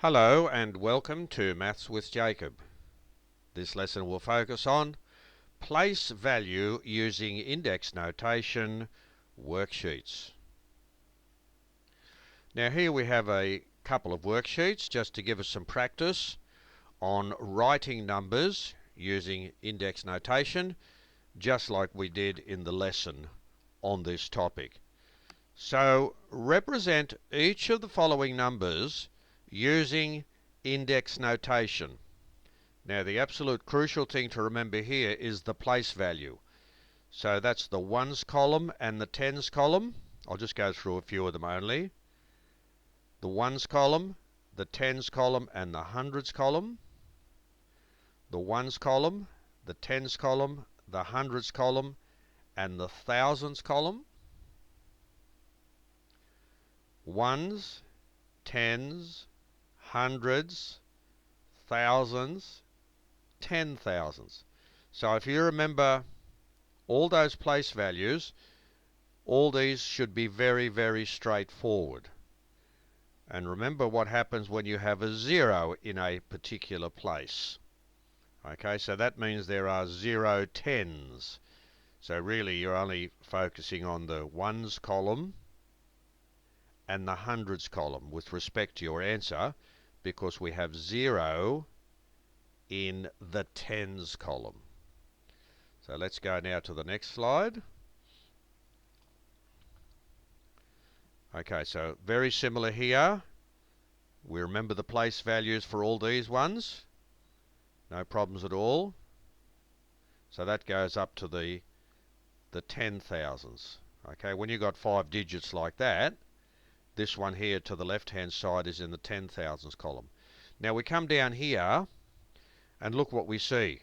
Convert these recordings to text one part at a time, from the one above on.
Hello and welcome to Maths with Jacob. This lesson will focus on place value using index notation worksheets. Now here we have a couple of worksheets just to give us some practice on writing numbers using index notation, just like we did in the lesson on this topic. So represent each of the following numbers using index notation. Now the absolute crucial thing to remember here is the place value. So that's the ones column and the tens column. I'll just go through a few of them only. The ones column, the tens column and the hundreds column. The ones column, the tens column, the hundreds column and the thousands column. Ones, tens, hundreds, thousands, 10,000s. So if you remember all those place values, all these should be very, very straightforward. And remember what happens when you have a zero in a particular place. Okay, so that means there are 0 tens. So really you're only focusing on the ones column and the hundreds column with respect to your answer, because we have 0 in the tens column. So let's go now to the next slide. Okay, so very similar here. We remember the place values for all these ones. No problems at all. So that goes up to the 10,000s. Okay, when you've got 5 digits like that, this one here to the left-hand side is in the 10,000s column. Now we come down here and look what we see.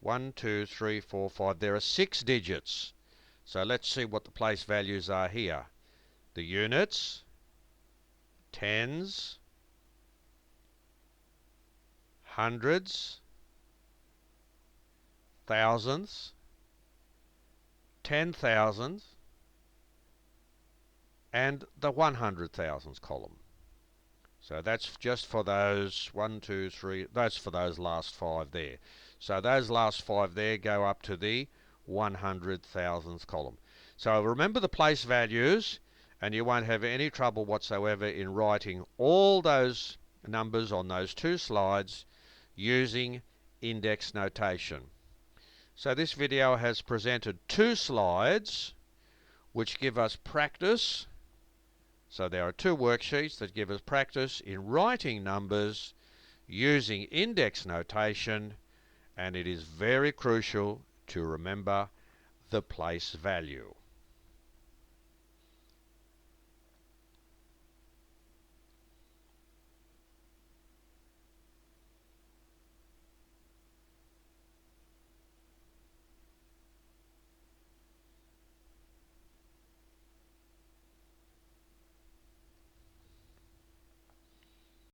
1, 2, 3, 4, 5. There are 6 digits. So let's see what the place values are here. The units, tens, hundreds, thousands, 10,000s, and the 100,000s column. So that's just for those 1, 2, 3, that's for those last 5 there. So those last 5 there go up to the 100,000s column. So remember the place values and you won't have any trouble whatsoever in writing all those numbers on those 2 slides using index notation. So this video has presented 2 slides which give us practice. So there are 2 worksheets that give us practice in writing numbers using index notation, and it is very crucial to remember the place value.